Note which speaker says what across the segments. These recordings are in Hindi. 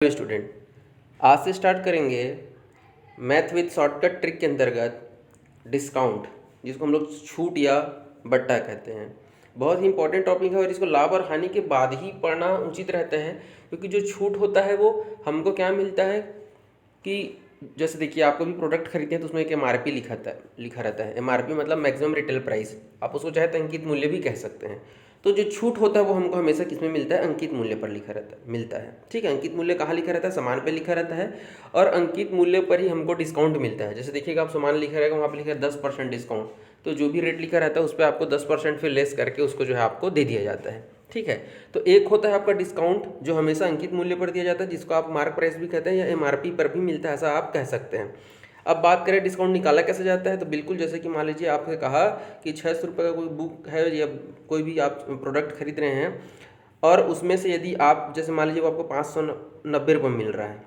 Speaker 1: स्टूडेंट, आज से स्टार्ट करेंगे मैथ विद शॉर्टकट ट्रिक के अंतर्गत डिस्काउंट, जिसको हम लोग छूट या बट्टा कहते हैं। बहुत ही इंपॉर्टेंट टॉपिक है और इसको लाभ और हानि के बाद ही पढ़ना उचित रहता है, क्योंकि जो छूट होता है वो हमको क्या मिलता है कि जैसे देखिए, आपको भी प्रोडक्ट खरीदते हैं तो उसमें एक एमआरपी लिखा रहता है। एमआरपी मतलब मैक्सिमम रिटेल प्राइस, आप उसको चाहे तो अंकित मूल्य भी कह सकते हैं। तो जो छूट होता है वो हमको हमेशा किसमें मिलता है? अंकित मूल्य पर मिलता है। ठीक है, अंकित मूल्य कहाँ लिखा रहता है? सामान पे लिखा रहता है, और अंकित मूल्य पर ही हमको डिस्काउंट मिलता है। जैसे देखिएगा, आप सामान लिखा रहेगा, वहाँ पे लिखा है 10% डिस्काउंट, तो जो भी रेट लिखा रहता है उस पर आपको 10% फिर लेस करके उसको जो है आपको दे दिया जाता है। ठीक है, तो एक होता है आपका डिस्काउंट जो हमेशा अंकित मूल्य पर दिया जाता है, जिसको आप मार्क प्राइस भी कहते हैं या एमआरपी पर भी मिलता है, ऐसा आप कह सकते हैं। अब बात करें डिस्काउंट निकाला कैसे जाता है, तो बिल्कुल जैसे कि मान लीजिए आपने कहा कि 600 रुपये का कोई बुक है या कोई भी आप प्रोडक्ट खरीद रहे हैं, और उसमें से यदि आप जैसे मान लीजिए वो आपको 590 रुपये मिल रहा है,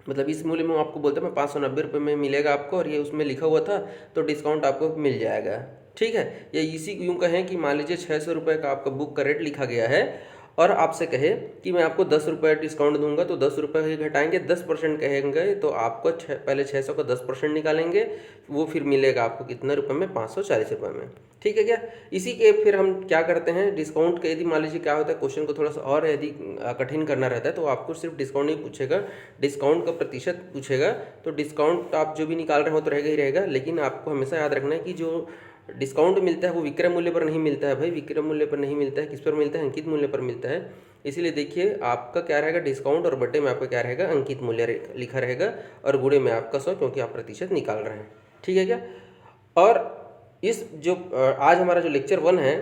Speaker 1: मतलब इस मूल्य में वो आपको बोलते हैं मैं 590 रुपये में मिलेगा आपको, और ये उसमें लिखा हुआ था, तो डिस्काउंट आपको मिल जाएगा। ठीक है, या इसी यूँ कहें कि मान लीजिए 600 रुपये का आपका बुक का रेट लिखा गया है, और आपसे कहे कि मैं आपको 10 रुपये डिस्काउंट दूंगा, तो 10 रुपये घटाएंगे, 10% कहेंगे, तो आपको पहले 600 का 10% निकालेंगे, वो फिर मिलेगा आपको कितने रुपये में? 540 रुपये में। ठीक है क्या? इसी के फिर हम क्या करते हैं, डिस्काउंट के यदि मान लीजिए क्या होता है, क्वेश्चन को थोड़ा सा और यदि कठिन करना रहता है तो आपको सिर्फ डिस्काउंट नहीं पूछेगा, डिस्काउंट का प्रतिशत पूछेगा। तो डिस्काउंट आप जो भी निकाल रहे हो तो रहेगा ही रहेगा, लेकिन आपको हमेशा याद रखना है कि जो डिस्काउंट मिलता है वो विक्रय मूल्य पर नहीं मिलता है भाई, विक्रय मूल्य पर नहीं मिलता है, किस पर मिलता है? अंकित मूल्य पर मिलता है। इसीलिए देखिए, आपका क्या रहेगा? डिस्काउंट, और बटे में आपका क्या रहेगा? अंकित मूल्य लिखा रहेगा, और गुणे में आपका 100, क्योंकि आप प्रतिशत निकाल रहे हैं। ठीक है क्या? और इस जो आज हमारा जो लेक्चर 1 है,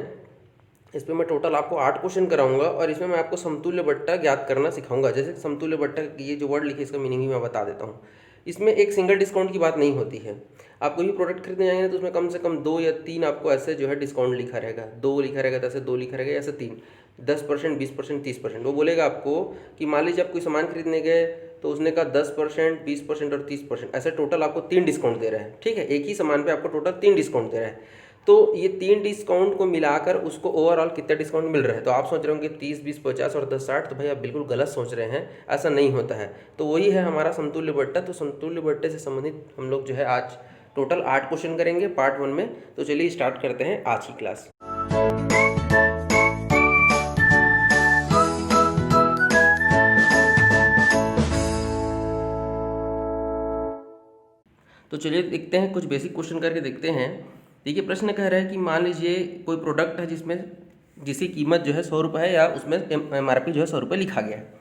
Speaker 1: इस पर मैं टोटल आपको 8 क्वेश्चन कराऊंगा, और इसमें मैं आपको समतुल्य बट्टा ज्ञात करना सिखाऊंगा। जैसे समतुल्य बट्टा, ये जो वर्ड लिखे इसका मीनिंग भी मैं बता देता हूँ। इसमें एक सिंगल डिस्काउंट की बात नहीं होती है। आप कोई भी प्रोडक्ट खरीदने जाएंगे तो उसमें कम से कम 2 या 3 आपको ऐसे जो है डिस्काउंट लिखा रहेगा। 2 लिखा रहेगा तो ऐसे 2 लिखा रहेगा, ऐसे 3, 10%, 20%, 30%। वो बोलेगा आपको कि मान लीजिए आप कोई सामान खरीदने गए तो उसने कहा 10%, 20% और 30%, ऐसे टोटल आपको 3 डिस्काउंट दे रहे हैं। ठीक है, एक ही सामान पे आपको टोटल 3 डिस्काउंट दे रहे हैं। तो ये 3 डिस्काउंट को मिलाकर उसको ओवरऑल कितना डिस्काउंट मिल रहा है? तो आप सोच रहे होंगे 30, 20, 50 और 10, 60, तो भाई आप बिल्कुल गलत सोच रहे हैं, ऐसा नहीं होता है। तो वही है हमारा समतुल्य बट्टा। तो समतुल्य बट्टे से संबंधित हम लोग जो है आज टोटल 8 क्वेश्चन करेंगे पार्ट 1 में। तो चलिए स्टार्ट करते हैं आज की क्लास। तो चलिए देखते हैं, कुछ बेसिक क्वेश्चन करके देखते हैं। देखिए, प्रश्न कह रहा है कि मान लीजिए कोई प्रोडक्ट है जिसकी कीमत जो है 100 रुपये है, या उसमें एमआरपी जो है 100 रुपये लिखा गया है।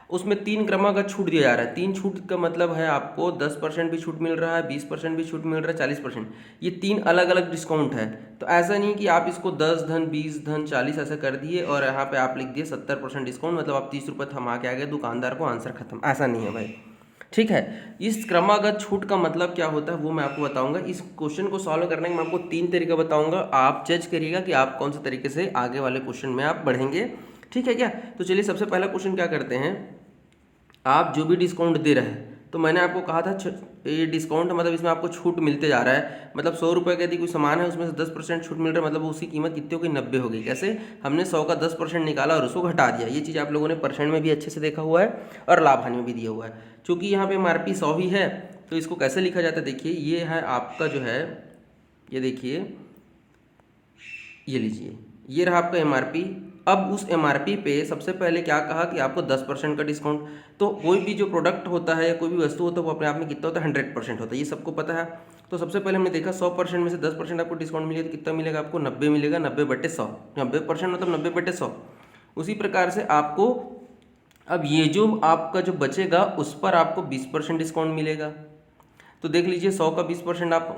Speaker 1: उसमें 3 क्रमागत छूट दिया जा रहा है। 3 छूट का मतलब है आपको 10% भी छूट मिल रहा है, 20% भी छूट मिल रहा है, 40%। ये 3 अलग अलग डिस्काउंट है। तो ऐसा नहीं कि आप इसको 10 धन 20 धन 40 ऐसा कर दिए और यहाँ पे आप लिख दिए 70% डिस्काउंट, मतलब आप 30 रुपये थमा के आ गए दुकानदार को, आंसर खत्म। ऐसा नहीं है भाई। ठीक है, इस क्रमागत छूट का मतलब क्या होता है वो मैं आपको बताऊंगा। इस क्वेश्चन को सॉल्व करने का मैं आपको 3 तरीका बताऊंगा। आप जज करिएगा कि आप कौन से तरीके से आगे वाले क्वेश्चन में आप बढ़ेंगे। ठीक है क्या? तो चलिए सबसे पहला क्वेश्चन क्या करते हैं, आप जो भी डिस्काउंट दे रहे हैं, तो मैंने आपको कहा था ये डिस्काउंट मतलब इसमें आपको छूट मिलते जा रहा है। मतलब 100 रुपये का यदि कोई सामान है उसमें से 10% छूट मिल रहा है, मतलब उसकी कीमत कितनी हो गई? 90 हो गई। कैसे? हमने 100 का 10% निकाला और उसको घटा दिया। ये चीज़ आप लोगों ने परसेंट में भी अच्छे से देखा हुआ है और लाभ हानि में भी दिया हुआ है। चूँकि यहाँ पे एमआरपी 100 ही है, तो इसको कैसे लिखा जाता है? देखिए, ये है आपका जो है, ये देखिए, ये लीजिए, ये रहा आपका एमआरपी। अब उस एमआरपी पे सबसे पहले क्या कहा कि आपको 10% का डिस्काउंट। तो कोई भी जो प्रोडक्ट होता है या कोई भी वस्तु होता है वो अपने आप में कितना होता है? 100% होता है, ये सबको पता है। तो सबसे पहले हमने देखा 100% में से 10% आपको डिस्काउंट मिलेगा तो कितना मिलेगा आपको? 90 मिलेगा। 90/100, 90% मतलब 90/100। उसी प्रकार से आपको अब ये जो आपका जो बचेगा उस पर आपको 20% डिस्काउंट मिलेगा। तो देख लीजिए, 100 का 20% आप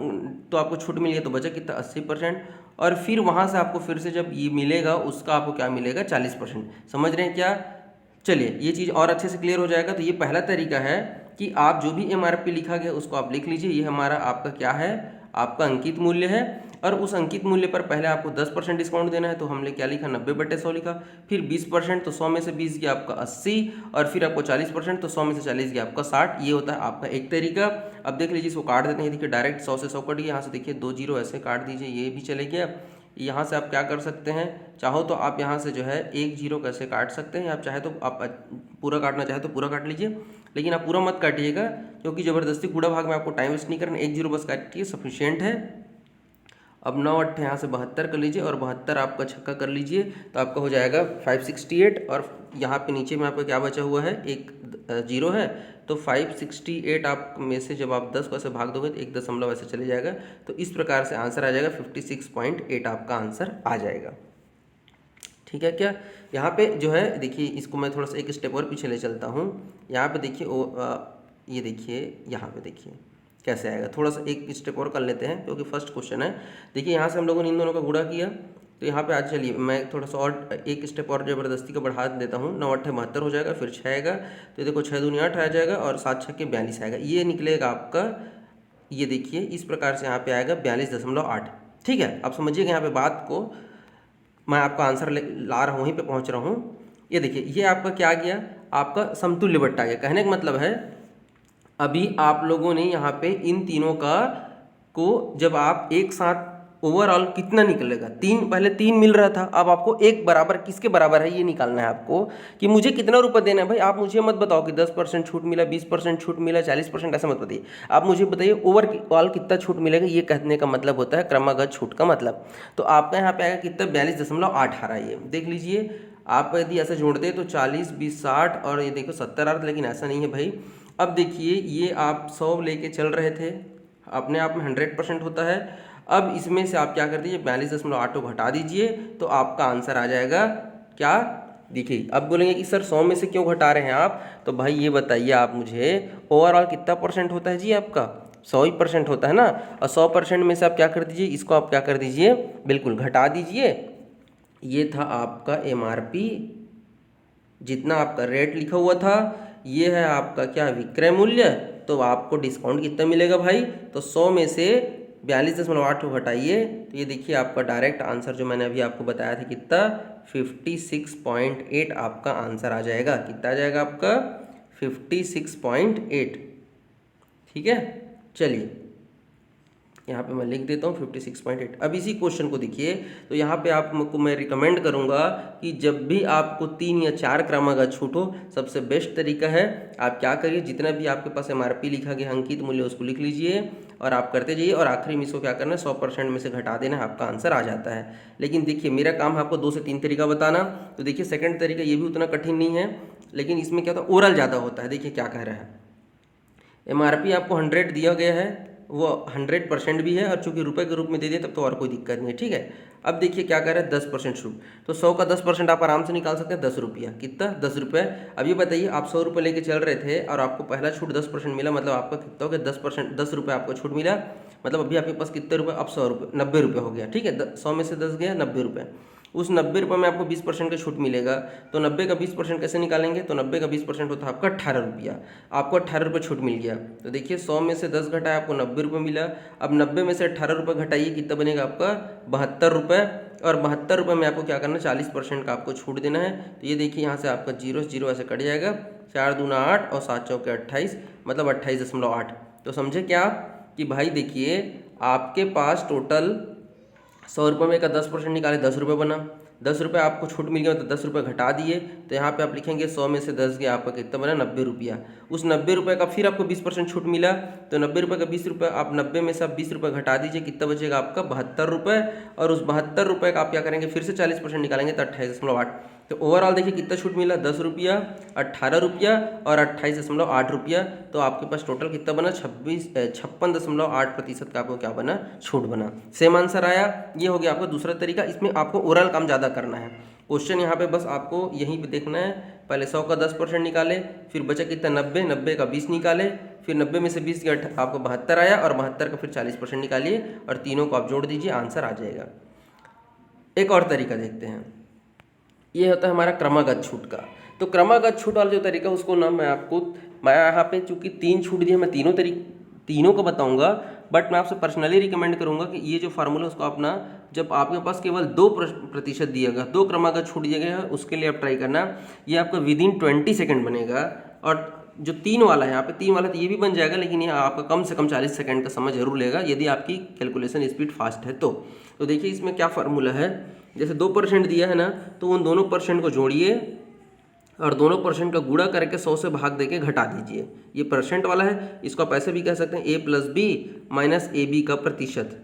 Speaker 1: तो आपको छूट मिली है, तो बचा कितना? 80%। और फिर वहाँ से आपको फिर से जब ये मिलेगा उसका आपको क्या मिलेगा? 40%। समझ रहे हैं क्या? चलिए, ये चीज़ और अच्छे से क्लियर हो जाएगा। तो ये पहला तरीका है कि आप जो भी एमआरपी लिखा गया उसको आप लिख लीजिए। ये हमारा आपका क्या है? आपका अंकित मूल्य है, और उस अंकित मूल्य पर पहले आपको 10% डिस्काउंट देना है, तो हमने क्या लिखा? 90/100 लिखा। फिर 20%, तो 100 में से 20 गया आपका 80, और फिर आपको 40%, तो 100 में से 40 गया आपका 60। ये होता है आपका एक तरीका। अब देख लीजिए, इसको काट देते हैं। देखिए, डायरेक्ट 100 से 100 कट गया। यहाँ से देखिए 2 जीरो ऐसे काट दीजिए, ये भी चले गया। यहाँ से आप क्या कर सकते हैं, चाहो तो आप यहाँ से जो है एक जीरो कैसे काट सकते हैं, आप चाहे तो आप पूरा काटना चाहे तो पूरा काट लीजिए, लेकिन आप पूरा मत काटिएगा क्योंकि ज़बरदस्ती गुणा भाग में आपको टाइम वेस्ट नहीं करना, एक जीरो बस काटिए सफिशियंट है। अब 9 8 यहाँ से 72 कर लीजिए और 72 आपका छक्का कर लीजिए तो आपका हो जाएगा 568, और यहाँ पे नीचे में आपका क्या बचा हुआ है, एक जीरो है, तो 568 आप में से जब आप 10 को ऐसे भाग दोगे तो एक दशमलव ऐसे चले जाएगा, तो इस प्रकार से आंसर आ जाएगा 56.8 आपका आंसर आ जाएगा। ठीक है क्या, यहाँ पे जो है देखिए, इसको मैं थोड़ा सा एक स्टेप और पीछे ले चलता हूँ। यहाँ पे देखिए ये देखिए, यहाँ पे देखिए कैसे आएगा, थोड़ा सा एक स्टेप और कर लेते हैं क्योंकि फर्स्ट क्वेश्चन है। देखिए यहाँ से हम लोगों ने इन दोनों का गुणा किया, तो यहाँ पे आज चलिए मैं थोड़ा सा और एक स्टेप और ज़बरदस्ती का बढ़ा देता हूँ। 9 8 72 हो जाएगा, फिर 6 आएगा, तो देखो 6 दूनी 8 आ जाएगा और 7 6 के 42 आएगा, ये निकलेगा आपका, ये देखिए इस प्रकार से यहाँ पे आएगा 42.8। ठीक है, आप समझिएगा यहाँ पे बात को, मैं आपका आंसर ला रहा हूँ, वहीं पे पहुँच रहा हूँ। ये देखिए ये आपका क्या गया, आपका समतुल्य बट्टा गया। कहने का मतलब है अभी आप लोगों ने यहाँ पे इन तीनों का को जब आप एक साथ ओवरऑल कितना निकलेगा, पहले तीन मिल रहा था, अब आपको एक बराबर किसके बराबर है ये निकालना है आपको कि मुझे कितना रुपए देना है। भाई आप मुझे मत बताओ कि 10% छूट मिला, 20% छूट मिला, 40%, ऐसा मत बताइए, आप मुझे बताइए ओवरऑल कितना छूट मिलेगा। ये कहने का मतलब होता है क्रमागत छूट का मतलब। तो आपका यहाँ पे आएगा कितना, 42.8 आ रहा है, ये देख लीजिए। आप यदि ऐसे जोड़ते तो 40 20 60 और ये देखो 70 आ रहा था, लेकिन ऐसा नहीं है भाई। अब देखिए ये आप 100 लेके चल रहे थे, अपने आप में 100% होता है। अब इसमें से आप क्या कर दीजिए, 42.8 को घटा दीजिए तो आपका आंसर आ जाएगा क्या, देखिए। अब बोलेंगे कि सर 100 में से क्यों घटा रहे हैं आप, तो भाई ये बताइए आप मुझे, ओवरऑल कितना परसेंट होता है जी आपका, 100% होता है ना, और 100% में से आप क्या कर दीजिए, इसको आप क्या कर दीजिए, बिल्कुल घटा दीजिए। ये था आपका MRP, जितना आपका रेट लिखा हुआ था, ये है आपका क्या, विक्रय मूल्य। तो आपको डिस्काउंट कितना मिलेगा भाई, तो 100 में से 42.8 को घटाइए, तो ये देखिए आपका डायरेक्ट आंसर जो मैंने अभी आपको बताया था कितना, 56.8 आपका आंसर आ जाएगा। कितना आ जाएगा आपका, 56.8। ठीक है, चलिए यहाँ पे मैं लिख देता हूँ 56.8। अब इसी क्वेश्चन को देखिए, तो यहाँ पे आपको मैं रिकमेंड करूँगा कि जब भी आपको 3 या 4 क्रमागत छूट हो, सबसे बेस्ट तरीका है आप क्या करिए, जितना भी आपके पास MRP लिखा गया अंकित मूल्य उसको लिख लीजिए और आप करते जाइए, और आखिरी में इसको क्या करना है, 100% में से घटा देना है, आपका आंसर आ जाता है। लेकिन देखिए मेरा काम है आपको 2 से 3 तरीका बताना। तो देखिए सेकेंड तरीका ये भी उतना कठिन नहीं है, लेकिन इसमें क्या होता है, ओरल ज़्यादा होता है। देखिए क्या कह रहा है, MRP आपको 100 दिया गया है, वो 100% भी है, और चूंकि रुपए के रूप में दे दिए तब तो और कोई दिक्कत नहीं है। ठीक है, अब देखिए क्या कह रहा है, 10% छूट, तो 100 का 10% आप आराम से निकाल सकते हैं, 10 रुपया। कितना, 10 रुपये। अब ये बताइए आप 100 रुपये लेके चल रहे थे और आपको पहला छूट 10% मिला, मतलब आपका कितना हो गया, 10%, 10 रुपये आपको छूट मिला, मतलब अभी आपके पास कितने रुपये, अब 100 रुपये, 90 रुपये हो गया। ठीक है, 100 में से 10 गया, 90 रुपये। उस 90 रुपये में आपको 20% का छूट मिलेगा, तो 90 का 20% कैसे निकालेंगे, तो 90 का 20% होता है आपका 18 रुपया। आपको 18 रुपये छूट मिल गया, तो देखिए 100 में से 10 घटाया, आपको 90 रुपये मिला। अब 90 में से 18 रुपये घटाइए, कितना बनेगा आपका, 72 रुपये। और 72 रुपये में आपको क्या करना है, 40% का आपको छूट देना है। तो ये देखिए यहाँ से आपका 0 0 ऐसे कट जाएगा, 4 दूना 8 और 7 चौके 28, मतलब 28.8। तो समझे क्या कि भाई देखिए आपके पास टोटल 100 रुपये में का 10% निकाले, 10 रुपये बना, 10 रुपये आपको छूट मिल गया, तो 10 रुपये घटा दिए, तो यहाँ पे आप लिखेंगे 100 में से 10 गया, आपका कितना बना, 90 रुपया। उस 90 रुपये का फिर आपको 20% छूट मिला, तो 90 रुपये का 20 रुपये, आप 90 में से आप 20 रुपये घटा दीजिए, कितना बचेगा आपका, 72 रुपये। और उस 72 रुपये का आप क्या करेंगे, फिर से 40% निकालेंगे, तो 28.8। तो ओवरऑल देखिए कितना छूट मिला, 10 रुपया, 18 रुपया और 28.8 रुपया। तो आपके पास टोटल कितना बना, 56.8% का आपको क्या बना, छूट बना। सेम आंसर आया। ये हो गया आपका दूसरा तरीका, इसमें आपको ओरल काम ज़्यादा करना है। क्वेश्चन यहाँ पे बस आपको यहीं पे देखना है, पहले 100 का 10% निकाले, फिर बचा कितना 90, 90 का 20 निकाले, फिर 90 में से 20 गया आपको 72 आया, और 72 का फिर 40% निकालिए और तीनों को आप जोड़ दीजिए, आंसर आ जाएगा। एक और तरीका देखते हैं, ये होता है हमारा क्रमागत छूट का। तो क्रमागत छूट वाला जो तरीका उसको ना मैं यहाँ पे चूँकि 3 छूट दिए, मैं तीनों को बताऊंगा, बट मैं आपसे पर्सनली रिकमेंड करूंगा कि ये जो फार्मूला उसको अपना, जब आपके पास केवल 2% दिया गया, 2 क्रमागत छूट दिया गया है, उसके लिए आप ट्राई करना। ये आपका विदिन 20 सेकेंड बनेगा, और जो 3 वाला है यहाँ पे 3 वाला तो ये भी बन जाएगा, लेकिन ये आपका कम से कम 40 सेकंड का समय जरूर लेगा यदि आपकी कैलकुलेशन स्पीड फास्ट है तो देखिए इसमें क्या फार्मूला है। जैसे 2% दिया है ना, तो उन दोनों परसेंट को जोड़िए और दोनों परसेंट का गुणा करके 100 से भाग देके घटा दीजिए। ये परसेंट वाला है, इसको आप ऐसे भी कह सकते हैं a plus b minus a b का प्रतिशत।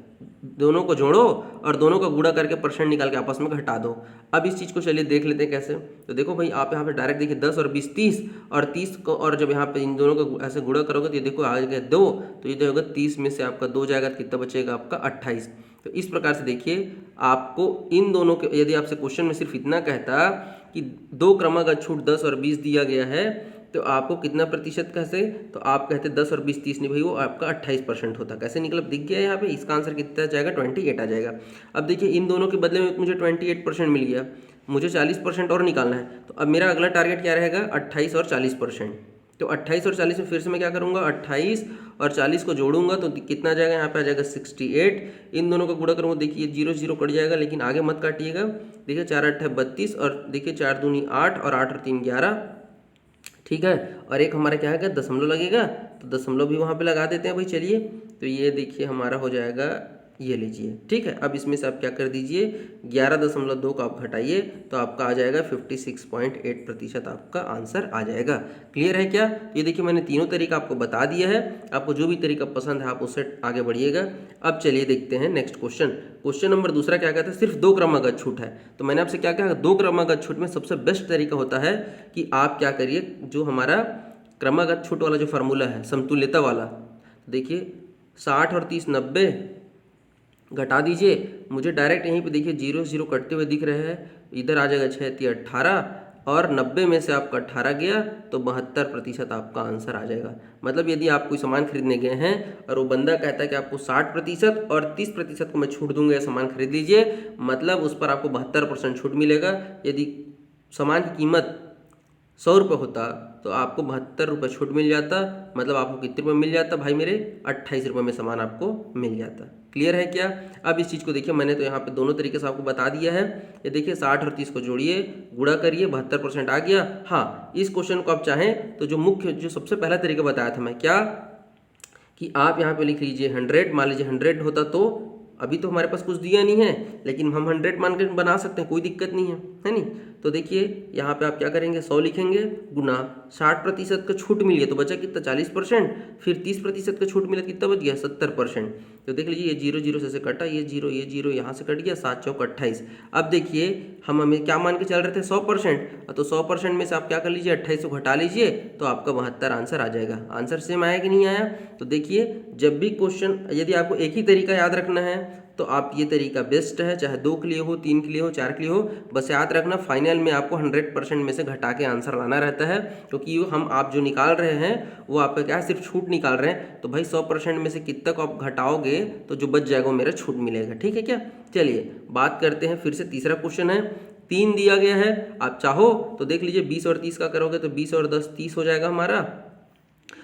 Speaker 1: दोनों को जोड़ो और दोनों का गुणा करके परसेंट निकाल के आपस में घटा दो। अब इस चीज़ को चलिए देख लेते हैं कैसे। तो देखो भाई, आप यहाँ पे डायरेक्ट देखिए 10 और 20 30 और 30 को, और जब यहाँ पे इन दोनों का ऐसे गुणा करोगे तो ये देखो आ गया 2, तो ये जो होगा 30 में से आपका 2 जाएगा तो कितना बचेगा आपका 28। तो इस प्रकार से देखिए आपको इन दोनों के, यदि आपसे क्वेश्चन में सिर्फ इतना कहता कि 2 क्रमागत छूट 10 और 20 दिया गया है तो आपको कितना प्रतिशत कहते, तो आप कहते 10 और 20 30 नहीं भाई, वो आपका 28% होता। कैसे निकला दिख गया यहाँ पे, इसका आंसर कितना जाएगा 28 आ जाएगा। अब देखिए इन दोनों के बदले में मुझे 28% मिल गया, मुझे 40% और निकालना है। तो अब मेरा अगला टारगेट क्या रहेगा, 28 और 40%। तो 28 और 40 में फिर से मैं क्या करूँगा, 28 और 40 को जोड़ूंगा तो कितना जाएगा, यहाँ पे आ जाएगा 68। इन दोनों का गुणा करूँगा, देखिए 0 0 कट जाएगा, लेकिन आगे मत काटिएगा। देखिए 4 8 32 और देखिए 4 दूनी 8 और 8 और 3 11, ठीक है। और एक हमारा क्या है, दशमलव लगेगा, तो दशमलव भी वहाँ पे लगा देते हैं भाई। चलिए तो ये देखिए हमारा हो जाएगा, ये लीजिए, ठीक है। अब इसमें से आप क्या कर दीजिए, 11.2 का आप घटाइए तो आपका आ जाएगा 56.8% आपका आंसर आ जाएगा। क्लियर है क्या। ये देखिए मैंने तीनों तरीका आपको बता दिया है, आपको जो भी तरीका पसंद है आप उससे आगे बढ़िएगा। अब चलिए देखते हैं नेक्स्ट क्वेश्चन। क्वेश्चन नंबर दूसरा क्या कहता है, सिर्फ 2 क्रमागत छूट है। तो मैंने आपसे क्या कहा, 2 क्रमागत छूट में सबसे बेस्ट तरीका होता है कि आप क्या करिए, जो हमारा क्रमागत छूट वाला जो फार्मूला है समतुल्यता वाला, देखिए 60 और 30 90 घटा दीजिए। मुझे डायरेक्ट यहीं पे देखिए 0 0 कटते हुए दिख रहे हैं, इधर आ जाएगा 6 3 18 और 90 में से आपका 18 गया तो 72% आपका आंसर आ जाएगा। मतलब यदि आप कोई सामान खरीदने गए हैं और वो बंदा कहता है कि आपको 60% और 30% को मैं छूट दूंगा, या सामान खरीद लीजिए, मतलब उस पर आपको 72% छूट मिलेगा। यदि सामान की कीमत 100 रुपये होता तो आपको 72 रुपये छूट मिल जाता, मतलब आपको कितने रुपये मिल जाता भाई मेरे, 28 रुपये में सामान आपको मिल जाता। क्लियर है क्या। अब इस चीज़ को देखिए, मैंने तो यहाँ पे दोनों तरीके से आपको बता दिया है। ये देखिए 60 और 30 को जोड़िए, गुणा करिए, 72% आ गया। हाँ, इस क्वेश्चन को आप चाहें तो जो मुख्य, जो सबसे पहला तरीका बताया था मैं, क्या कि आप यहाँ पे लिख लीजिए 100। मान लीजिए 100 होता तो अभी तो हमारे पास कुछ दिया नहीं है, लेकिन हम 100 मान के बना सकते हैं, कोई दिक्कत नहीं है नहीं। तो देखिए यहाँ पे आप क्या करेंगे, 100 लिखेंगे गुना 60% का छूट मिली है तो बचा कितना 40%, फिर 30% का छूट मिला कितना बच गया 70%। तो देख लीजिए ये 0 0 से कटा, ये 0 यहाँ से कट गया, 7 चौक 28। अब देखिए हमें क्या मान के चल रहे थे 100%, तो 100% में से आप क्या कर लीजिए 28 को घटा लीजिए तो आपका 72 आंसर आ जाएगा। आंसर सेम आया कि नहीं आया। तो देखिए जब भी क्वेश्चन, यदि आपको एक ही तरीका याद रखना है तो आप ये तरीका बेस्ट है, चाहे 2 के लिए हो, 3 के लिए हो, 4 के लिए हो, बस याद रखना फाइनल में आपको 100% में से घटा के आंसर लाना रहता है। क्योंकि हम आप जो निकाल रहे हैं वो आपका क्या है, सिर्फ छूट निकाल रहे हैं। तो भाई 100% में से कितना को आप घटाओगे तो जो बच जाएगा वो मेरा छूट मिलेगा, ठीक है क्या। चलिए बात करते हैं फिर से, तीसरा क्वेश्चन है, 3 दिया गया है, आप चाहो तो देख लीजिए 20 और 30 का करोगे तो 20 और 10 30 हो जाएगा हमारा,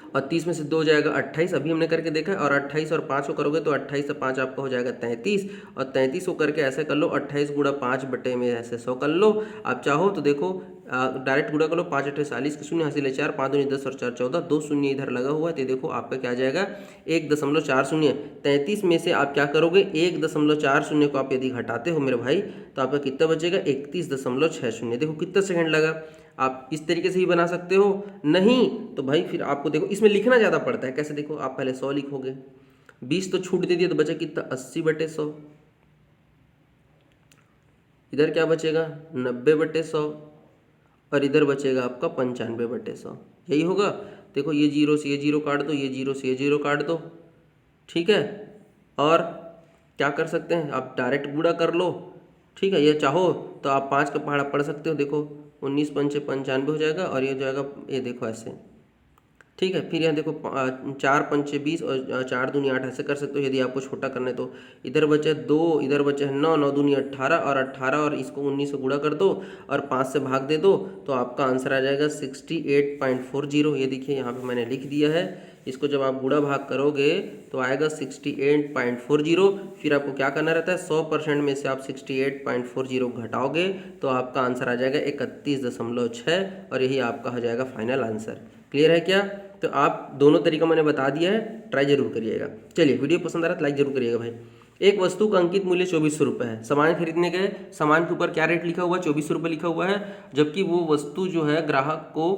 Speaker 1: और 30 में से 2 जाएगा 28, अभी हमने करके देखा है। और 28 और 5 को करोगे तो 28 से 5 आपका हो जाएगा 33, और 33 को करके ऐसे कर लो 28 गुणा 5 बटे में ऐसे 100 कर लो। आप चाहो तो देखो डायरेक्ट गुणा कर लो, 5 8 40 के शून्य हासिल है 4, 5 दूनी 10 और 4 14, 2 शून्य इधर लगा हुआ है तो देखो आपका क्या आ जाएगा 1.40। 33 में से आप क्या करोगे 1.40 को आप यदि घटाते हो मेरे भाई तो आपका कितना बचेगा 31.60। देखो कितना सेकंड लगा। आप इस तरीके से ही बना सकते हो, नहीं तो भाई फिर आपको देखो इसमें लिखना ज़्यादा पड़ता है। कैसे, देखो आप पहले 100 लिखोगे, 20 तो छूट दे दिया तो बचा कितना 80/100, इधर क्या बचेगा 90/100, और इधर बचेगा आपका 95/100, यही होगा। देखो ये 0 से ये 0 काट दो, ये 0 से ये 0 काट दो, ठीक है। और क्या कर सकते हैं, आप डायरेक्ट गुणा कर लो, ठीक है। ये चाहो तो आप 5 का पहाड़ा पढ़ सकते हो, देखो 19 पंचे 95 हो जाएगा, और ये जाएगा ये देखो ऐसे, ठीक है। फिर यहाँ देखो 4 पंचे 20 और 4 दूनी 8 ऐसे कर सकते हो यदि आपको छोटा करना है तो। इधर बचे 2, इधर बचे 9, 9 दूनी 18, और 18 और इसको 19 से गुणा कर दो और 5 से भाग दे दो तो आपका आंसर आ जाएगा 68.40। ये देखिए यहाँ पे मैंने लिख दिया है, इसको जब आप गुणा भाग करोगे तो आएगा 68.40। फिर आपको क्या करना रहता है, 100% में से आप 68.40 घटाओगे तो आपका आंसर आ जाएगा 31.6, और यही आपका हो जाएगा फाइनल आंसर। क्लियर है क्या? तो आप दोनों तरीका मैंने बता दिया है, ट्राई जरूर करिएगा। चलिए, वीडियो पसंद आ रहा है तो लाइक जरूर करिएगा भाई। एक वस्तु का अंकित मूल्य 2400 रुपये है। सामान खरीदने गए, सामान के ऊपर क्या रेट लिखा हुआ है? 2400 रुपये लिखा हुआ है, जबकि वो वस्तु जो है ग्राहक को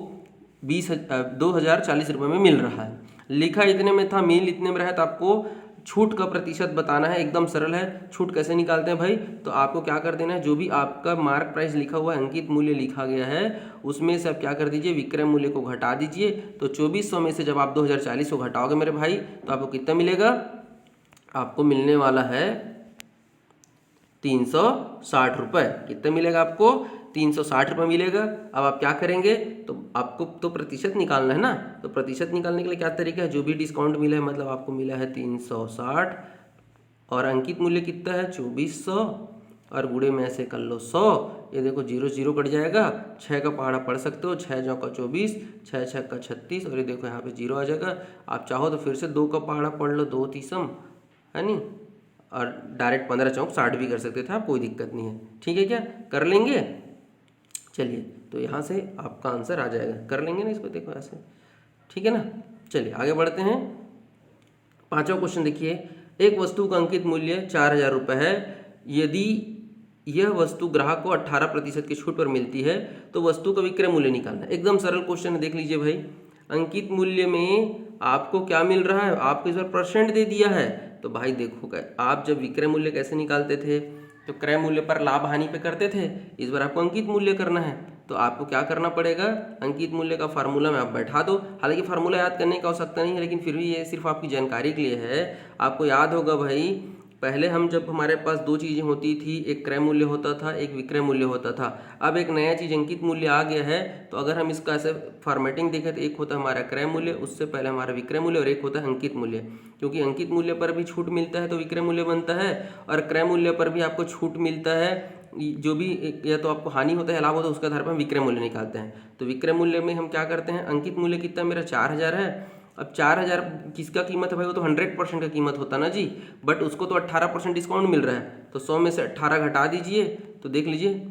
Speaker 1: 2040 रुपये में मिल रहा है। लिखा इतने में था, मिल इतने में रहा, तो आपको छूट का प्रतिशत बताना है। एकदम सरल है। छूट कैसे निकालते हैं भाई? तो आपको क्या कर देना है, जो भी आपका मार्क प्राइस लिखा हुआ है, अंकित मूल्य लिखा गया है, उसमें से आप क्या कर दीजिए, विक्रय मूल्य को घटा दीजिए। तो 2400 में से जब आप 2040 को घटाओगे मेरे भाई, तो आपको कितना मिलेगा? आपको मिलने वाला है 360 रुपये। कितना मिलेगा आपको? 360 रुपये मिलेगा। अब आप क्या करेंगे, तो आपको तो प्रतिशत निकालना है ना। तो प्रतिशत निकालने के लिए क्या तरीका है, जो भी डिस्काउंट मिला है, मतलब आपको मिला है 360 और अंकित मूल्य कितना है 2400, और गुणे में ऐसे कर लो 100। ये देखो 0 0 कट जाएगा, 6 का पहाड़ा पढ़ सकते हो, 6 9 का 24, 6 6 का 36, और ये देखो यहाँ पे 0 आ जाएगा। आप चाहो तो फिर से 2 का पहाड़ा पढ़ लो, 2 तीसम, है नहीं, और डायरेक्ट 15 चौक 60 भी कर सकते थे आप, कोई दिक्कत नहीं है। ठीक है क्या? कर लेंगे? चलिए, तो यहाँ से आपका आंसर आ जाएगा। कर लेंगे ना इसको, देखो ऐसे, ठीक है ना। चलिए आगे बढ़ते हैं। पांचवा क्वेश्चन देखिए, एक वस्तु का अंकित मूल्य 4000 रुपये है। यदि यह वस्तु ग्राहक को 18% की छूट पर मिलती है तो वस्तु का विक्रय मूल्य निकालना है। एकदम सरल क्वेश्चन है, देख लीजिए भाई। अंकित मूल्य में आपको क्या मिल रहा है? आपको इस बार परसेंट दे दिया है। तो भाई देखो, आप जब विक्रय मूल्य कैसे निकालते थे, तो क्रय मूल्य पर लाभ हानि पे करते थे। इस बार आपको अंकित मूल्य करना है, तो आपको क्या करना पड़ेगा, अंकित मूल्य का फार्मूला में आप बैठा दो। हालांकि फार्मूला याद करने की आवश्यकता नहीं है, लेकिन फिर भी ये सिर्फ आपकी जानकारी के लिए है। आपको याद होगा भाई, पहले हम जब हमारे पास दो चीज़ें होती थी, एक क्रय मूल्य होता था, एक विक्रय मूल्य होता था। अब एक नया चीज़ अंकित मूल्य आ गया है। तो अगर हम इसका ऐसे फॉर्मेटिंग देखें तो एक होता है हमारा क्रय मूल्य, उससे पहले हमारा विक्रय मूल्य, और एक होता है अंकित मूल्य। क्योंकि अंकित मूल्य पर भी छूट मिलता है तो विक्रय मूल्य बनता है, और क्रय मूल्य पर भी आपको छूट मिलता है। जो भी या तो आपको हानि होता है, लाभ होता है, उसके आधार पर हम विक्रय मूल्य निकालते हैं। तो विक्रय मूल्य में हम क्या करते हैं, अंकित मूल्य कितना मेरा 4000 है। अब 4000 किसका कीमत है भाई? वो तो 100% का कीमत होता ना जी, बट उसको तो 18% डिस्काउंट मिल रहा है। तो 100 में से 18 घटा दीजिए, तो देख लीजिए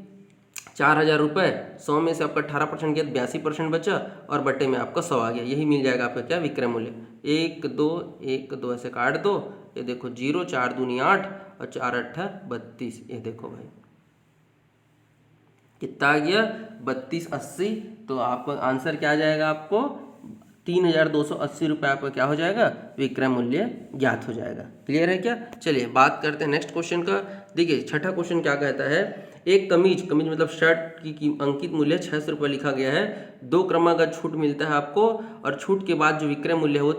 Speaker 1: 4000 रुपये, 100 में से आपका 18% गया, 82% बचा, और बट्टे में आपका 100 आ गया। यही मिल जाएगा आपका क्या, विक्रय मूल्य। 1 2 1 2 ऐसे काट दो, ये देखो 0 4 दूनी 8 और 4 8 32। ये देखो भाई कितना आ गया, 3280। तो आप आंसर क्या आ जाएगा, आपको 3280 रुपये आपका क्या हो जाएगा, विक्रय मूल्य ज्ञात हो जाएगा। क्लियर है क्या? चलिए बात करते हैं नेक्स्ट क्वेश्चन का। देखिए छठा क्वेश्चन क्या कहता है, एक कमीज मतलब शर्ट की अंकित मूल्य 600 रुपये लिखा गया है। 2 क्रमागत छूट मिलता है आपको, और छूट के बाद जो विक्रय मूल्य है वो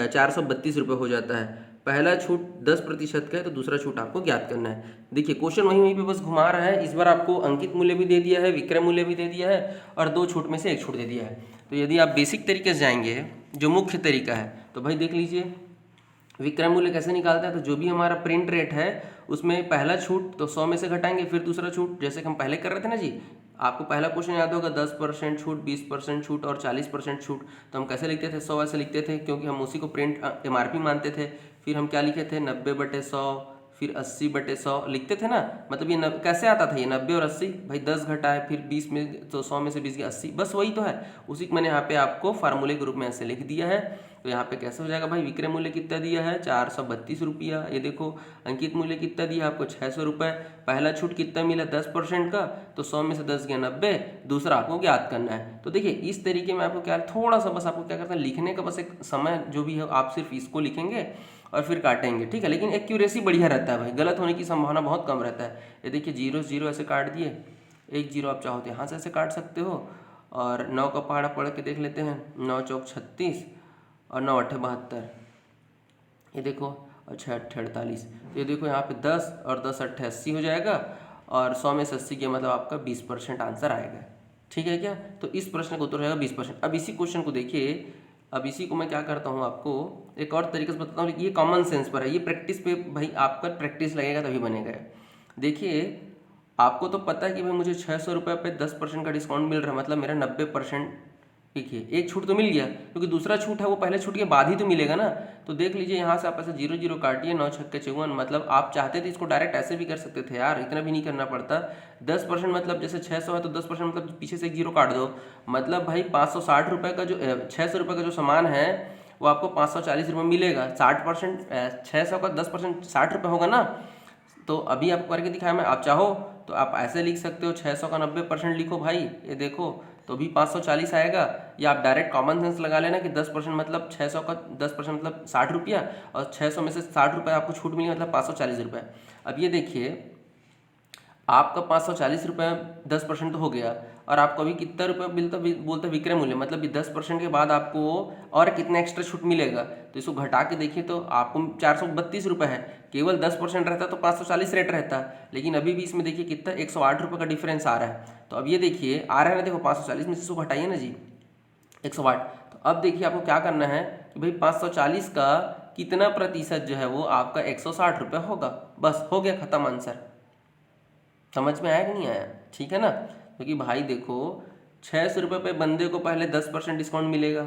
Speaker 1: 432 रुपये हो जाता है। पहला छूट 10% का है, तो दूसरा छूट आपको ज्ञात करना है। देखिए क्वेश्चन वहीं पे बस घुमा रहा है। इस बार आपको अंकित मूल्य भी दे दिया है, विक्रय मूल्य भी दे दिया है, और 2 छूट में से 1 छूट दे दिया है। तो यदि आप बेसिक तरीके से जाएंगे, जो मुख्य तरीका है, तो भाई देख लीजिए विक्रय मूल्य कैसे निकालता है। तो जो भी हमारा प्रिंट रेट है उसमें पहला छूट तो 100 में से घटाएंगे, फिर दूसरा छूट जैसे कि हम पहले कर रहे थे ना जी। आपको पहला क्वेश्चन याद होगा, 10% छूट, 20% छूट और 40% छूट। तो हम कैसे लिखते थे, 100 ऐसे लिखते थे, क्योंकि हम उसी को प्रिंट MRP मानते थे। फिर हम क्या लिखे थे, 90/100, फिर 80/100 लिखते थे ना। मतलब ये कैसे आता था, ये 90 और 80, भाई 10 घटाए, फिर 20 में, तो 100 में से 20 गया 80, बस वही तो है। उसी को मैंने यहाँ पे आपको फार्मूले के रूप में ऐसे लिख दिया है। तो यहाँ पे कैसे हो जाएगा भाई, विक्रय मूल्य कितना दिया है 432 रुपया। ये देखो अंकित मूल्य कितना दिया आपको 600 रुपये। पहला छूट कितना मिला 10% का, तो 100 में से 10 गया 90, दूसरा आपको ज्ञात करना है। तो देखिए इस तरीके में आपको क्या, थोड़ा सा बस आपको क्या करना है, लिखने का बस एक समय जो भी है आप सिर्फ इसको लिखेंगे और फिर काटेंगे, ठीक है। लेकिन एक्यूरेसी बढ़िया रहता है भाई, गलत होने की संभावना बहुत कम रहता है। ये देखिए 0 0 ऐसे काट दिए, 1 0 आप चाहो तो यहाँ से ऐसे काट सकते हो, और 9 का पहाड़ा पढ़ के देख लेते हैं, 9 चौक 36 और 9 8 72, ये देखो, और 6 8 48। तो ये देखो यहाँ पे 10 और 10 8 80 हो जाएगा, और 100 में से 80 के मतलब आपका 20% आंसर आएगा। ठीक है क्या? तो इस प्रश्न का उत्तर रहेगा 20%। अब इसी क्वेश्चन को देखिए, अब इसी को मैं क्या करता हूँ, आपको एक और तरीके से बताता हूँ। ये कॉमन सेंस पर है, ये प्रैक्टिस पे भाई आपका प्रैक्टिस लगेगा तभी बनेगा। देखिए आपको तो पता है कि भाई मुझे 600 रुपये पे 10% का डिस्काउंट मिल रहा है, मतलब मेरा 90% देखिए एक छूट तो मिल गया, क्योंकि दूसरा छूट है वो पहले छूट के बाद ही तो मिलेगा ना। तो देख लीजिए यहाँ से आप ऐसे 0 0 काटिए, 9 छक्के 54, मतलब आप चाहते थे इसको डायरेक्ट ऐसे भी कर सकते थे यार, इतना भी नहीं करना पड़ता। 10% मतलब जैसे 600 है तो 10% मतलब पीछे से एक जीरो काट दो, मतलब भाई 560 रुपये का जो 600 रुपये का जो सामान है वो आपको 540 रुपये मिलेगा। 60% 600 का 10% 60 रुपये होगा ना। तो अभी आपको करके दिखाया मैं, आप चाहो तो आप ऐसे लिख सकते हो 600 का 90% लिखो भाई, ये देखो तो भी 540 आएगा। या आप डायरेक्ट कॉमन सेंस लगा लेना कि 10% मतलब 600 का 10% मतलब 60 रुपया, और 600 में से 60 रुपये आपको छूट मिली मतलब 540 रुपये। अब ये देखिए आपका 540 रुपये 10% तो हो गया, और आपको अभी कितना रुपये मिलता बोलता विक्रय मूल्य, मतलब कि 10% के बाद आपको और कितना एक्स्ट्रा छूट मिलेगा। तो इसको घटा के देखिए तो आपको 432 रुपये है, केवल 10% रहता तो 540 रेट रहता, लेकिन अभी भी इसमें देखिए कितना 108 रुपये का डिफरेंस आ रहा है। तो अब ये देखिए आ रहा है ना, देखो 540 में से इसको घटाइए ना जी 108। तो अब देखिए आपको क्या करना है कि भाई 540 का कितना प्रतिशत जो है वो आपका 160 रुपये होगा, बस हो गया खत्म आंसर। समझ में आया कि नहीं आया? ठीक है ना, क्योंकि भाई देखो 600 रुपये पे बंदे को पहले 10% डिस्काउंट मिलेगा,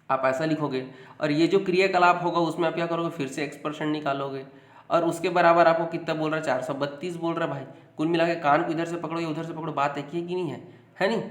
Speaker 1: आप ऐसा लिखोगे, और ये जो क्रियाकलाप होगा उसमें आप क्या करोगे, फिर से x% निकालोगे, और उसके बराबर आपको कितना बोल रहा है, 432 बोल रहा है भाई। कुल मिला के कान को इधर से पकड़ो या उधर से पकड़ो, बात एक ही कि नहीं है नहीं।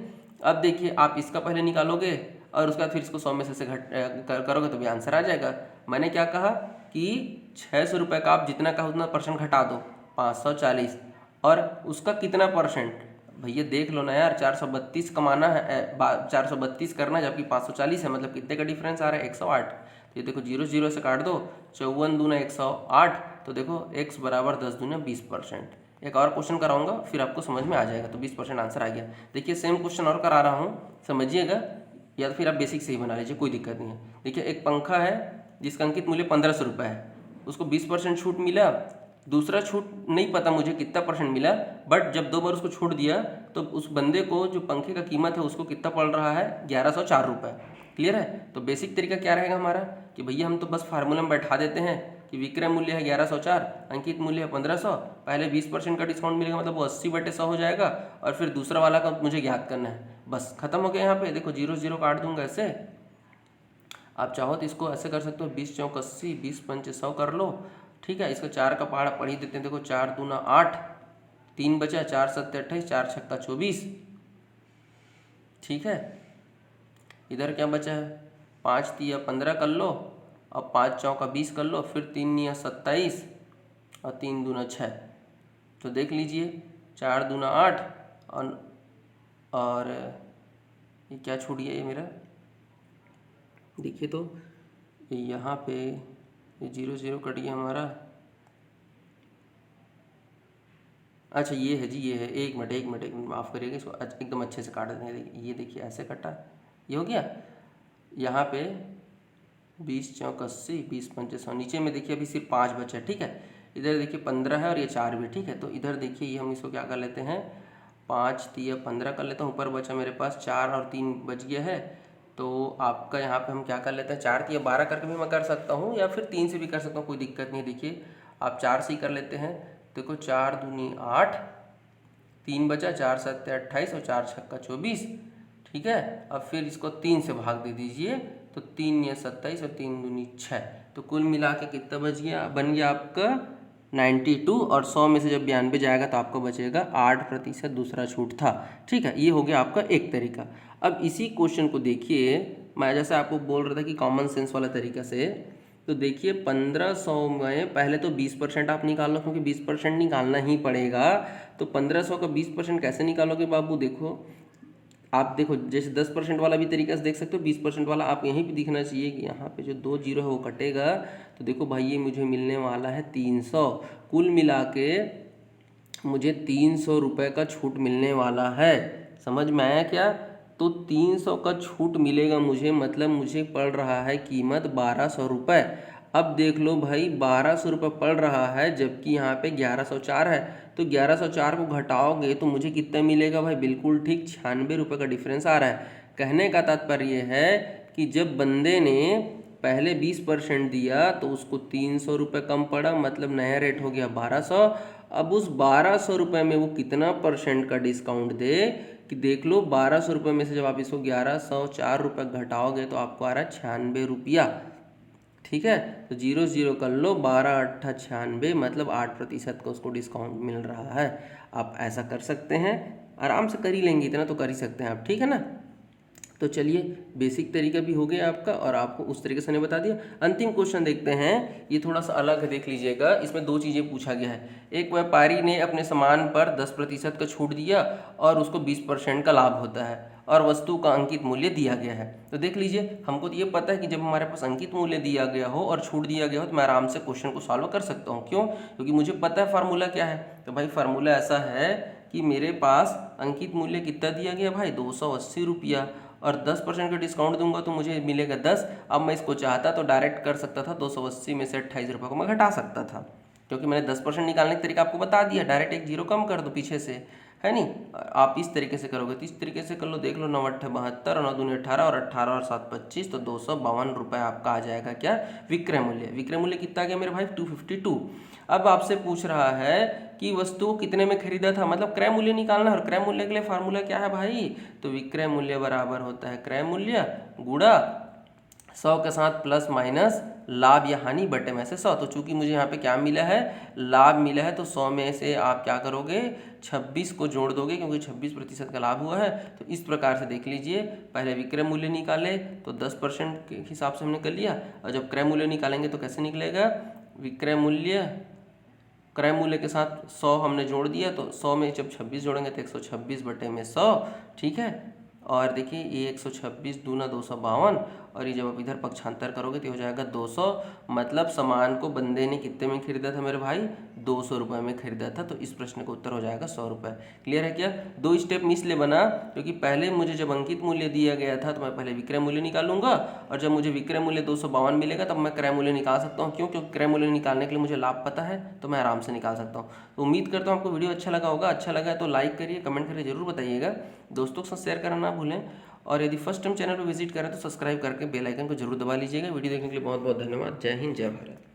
Speaker 1: अब देखिए आप इसका पहले निकालोगे और उसके बाद फिर इसको 100 में से करोगे तो भी आंसर आ जाएगा। मैंने क्या कहा कि 600 रुपये का आप जितना कहा उतना परसेंट घटा दो, 540, और उसका कितना परसेंट, भैया देख लो ना यार, 432 कमाना है 432 करना है, जबकि 540 है, मतलब कितने का डिफरेंस आ रहा है, 108। तो ये देखो 0 0 से काट दो, 54 दूना 108, तो देखो x बराबर 10 दूना 20%। एक और क्वेश्चन कराऊंगा फिर आपको समझ में आ जाएगा। तो 20% आंसर आ गया। देखिए सेम क्वेश्चन और करा रहा हूँ, समझिएगा, या तो फिर आप बेसिक से ही बना लीजिए, कोई दिक्कत नहीं है। देखिए एक पंखा है जिसका अंकित मूल्य 1500 रुपये है, उसको 20% छूट मिला, दूसरा छूट नहीं पता मुझे कितना परसेंट मिला, बट जब 2 बार उसको छूट दिया तो उस बंदे को जो पंखे का कीमत है उसको कितना पड़ रहा है, 1104 रुपये। क्लियर है? तो बेसिक तरीका क्या रहेगा हमारा कि भैया हम तो बस फार्मूला में बैठा देते हैं कि विक्रय मूल्य है 1104, अंकित मूल्य है 1500, पहले 20% का डिस्काउंट मिलेगा मतलब वो 80/100 हो जाएगा, और फिर दूसरा वाला का मुझे ज्ञात करना है, बस खत्म हो गया। यहाँ पे देखो 0 0 काट दूंगा ऐसे, आप चाहो तो इसको ऐसे कर सकते हो, 20 चौक 80, 20 पंचे 100 कर लो। ठीक है, इसका 4 का पहाड़ा पढ़ ही देते हैं। देखो 4 दूना 8, 3 बचा, 4 सत्ते 28, 4 छक्का 24। ठीक है, इधर क्या बचा है, 5 तिया 15 कर लो, अब 5 चौका 20 कर लो, फिर 3 निया 27 और 3 दूना 6। तो देख लीजिए 4 दूना 8, और ये क्या छूट गया ये मेरा, देखिए तो यहाँ पे ये 0 0 कट गया हमारा। अच्छा ये है जी, ये है, एक मिनट माफ़ करिएगा, इसको एकदम अच्छे से काट देंगे। ये देखिए ऐसे कटा, ये हो गया। यहाँ पे 20 चौक 80, 20 पंचे 100, नीचे में देखिए अभी सिर्फ 5 बचा है। ठीक है, इधर देखिए 15 है और ये 4 भी। ठीक है, तो इधर देखिए ये हम इसको क्या कर लेते हैं, 5 तिया 15 कर लेता हूँ, ऊपर बचा मेरे पास 4 और 3 बच गया है। तो आपका यहाँ पे हम क्या कर लेते हैं, 4 तिया 12 करके भी मैं कर सकता हूँ, या फिर 3 से भी कर सकता हूँ, कोई दिक्कत नहीं है। देखिए आप 4 से ही कर लेते हैं। देखो 4 दूनी 8, 3 बचा, 4 सत्ते 28 और 4 छक्का 24। ठीक है, अब फिर इसको 3 से भाग दे दीजिए, तो 3 या 27 और 3 दूनी 6, तो कुल मिला के कितना बच गया, बन गया आपका 92, और 100 में से जब 92 जाएगा तो आपको बचेगा 8% दूसरा छूट था। ठीक है, ये हो गया आपका एक तरीका। अब इसी क्वेश्चन को देखिए, मैं जैसे आपको बोल रहा था कि कॉमन सेंस वाला तरीका से, तो देखिए 1500 में पहले तो 20% आप निकालो, क्योंकि 20% निकालना ही पड़ेगा। तो 1500 का 20% कैसे निकालोगे बाबू, देखो आप देखो जैसे 10% वाला भी तरीका से देख सकते हो, 20% वाला आप यहीं पे दिखना चाहिए कि यहाँ पे जो 2 जीरो है वो कटेगा। तो देखो भाई ये मुझे मिलने वाला है 300, कुल मिला के मुझे 300 रुपये का छूट मिलने वाला है। समझ में आया क्या? तो 300 का छूट मिलेगा मुझे, मतलब मुझे पड़ रहा है कीमत 1200 रुपये। अब देख लो भाई 1200 रुपये पड़ रहा है, जबकि यहाँ पे 1104 है। तो 1104 को घटाओगे तो मुझे कितना मिलेगा भाई, बिल्कुल ठीक 96 रुपये का डिफरेंस आ रहा है। कहने का तात्पर्य है कि जब बंदे ने पहले 20% दिया तो उसको 300 रुपये कम पड़ा, मतलब नया रेट हो गया 1200। अब उस 1200 रुपये में वो कितना परसेंट का डिस्काउंट दे कि देख लो, 1200 रुपये में से जब आप इसको 1104 रुपये घटाओगे तो आपको आ रहा है 96 रुपया। ठीक है, तो जीरो जीरो कर लो, 12×8 = 96, मतलब 8% का उसको डिस्काउंट मिल रहा है। आप ऐसा कर सकते हैं, आराम से कर ही लेंगे, इतना तो कर ही सकते हैं आप। ठीक है ना। तो चलिए, बेसिक तरीका भी हो गया आपका और आपको उस तरीके से नहीं बता दिया। अंतिम क्वेश्चन देखते हैं, ये थोड़ा सा अलग है, देख लीजिएगा। इसमें दो चीज़ें पूछा गया है। एक व्यापारी ने अपने सामान पर 10% का छूट दिया और उसको 20% का लाभ होता है और वस्तु का अंकित मूल्य दिया गया है। तो देख लीजिए, हमको तो ये पता है कि जब हमारे पास अंकित मूल्य दिया गया हो और छूट दिया गया हो तो मैं आराम से क्वेश्चन को सॉल्व कर सकता हूँ। क्यों? क्योंकि मुझे पता है फार्मूला क्या है। तो भाई फार्मूला ऐसा है कि मेरे पास अंकित मूल्य कितना दिया गया भाई, 280 रुपया, और 10% का डिस्काउंट दूंगा तो मुझे मिलेगा 10। अब मैं इसको चाहता तो डायरेक्ट कर सकता था, 280 में से 28 रुपये को मैं घटा सकता था, क्योंकि मैंने 10% निकालने का तरीका आपको बता दिया। डायरेक्ट एक जीरो कम कर दो पीछे से, है नहीं। आप इस तरीके से करोगे तो इस तरीके से कर लो, देख लो, 9 8 72 और 9 दूनी 18 और 18 और 7 25, तो 252 रुपये आपका आ जाएगा क्या, विक्रय मूल्य। विक्रय मूल्य कितना गया मेरे भाई, 252। अब आपसे पूछ रहा है कि वस्तु को कितने में खरीदा था, मतलब क्रय मूल्य निकालना है। और क्रय मूल्य के लिए फार्मूला क्या है भाई, तो विक्रय मूल्य बराबर होता है क्रय मूल्य गुणा 100 के साथ प्लस माइनस लाभ या हानि बटे में से 100। तो चूंकि मुझे यहाँ पे क्या मिला है, लाभ मिला है, तो 100 में से आप क्या करोगे, 26 को जोड़ दोगे, क्योंकि 26% का लाभ हुआ है। तो इस प्रकार से देख लीजिए, पहले विक्रय मूल्य निकाले तो 10% के हिसाब से हमने कर लिया, और जब क्रय मूल्य निकालेंगे तो कैसे निकलेगा, विक्रय मूल्य क्रय मूल्य के साथ 100 हमने जोड़ दिया, तो 100 में जब 26 जोड़ेंगे तो 126 बटे में 100। ठीक है, और देखिए ये 126 दूना 252, और ये जब आप इधर पक्षांतर करोगे तो हो जाएगा 200। मतलब सामान को बंदे ने कितने में खरीदा था मेरे भाई, 200 रुपये में खरीदा था। तो इस प्रश्न का उत्तर हो जाएगा 100 रुपये। क्लियर है क्या? दो स्टेप में इसलिए बना क्योंकि पहले मुझे जब अंकित मूल्य दिया गया था तो मैं पहले विक्रय मूल्य निकालूंगा, और जब मुझे विक्रय मूल्य 252 मिलेगा तब मैं क्रय मूल्य निकाल सकता हूँ। क्यों? क्योंकि क्रय मूल्य निकालने के लिए मुझे लाभ पता है, तो मैं आराम से निकाल सकता हूँ। तो उम्मीद करता हूँ आपको वीडियो अच्छा लगा होगा। अच्छा लगा तो लाइक करिए, कमेंट करिए, जरूर बताइएगा, दोस्तों के साथ शेयर करना ना भूलें। और यदि फर्स्ट टाइम चैनल पर विजिट करें तो सब्सक्राइब करके बेल आइकन को जरूर दबा लीजिएगा। वीडियो देखने के लिए बहुत बहुत धन्यवाद। जय हिंद, जय भारत।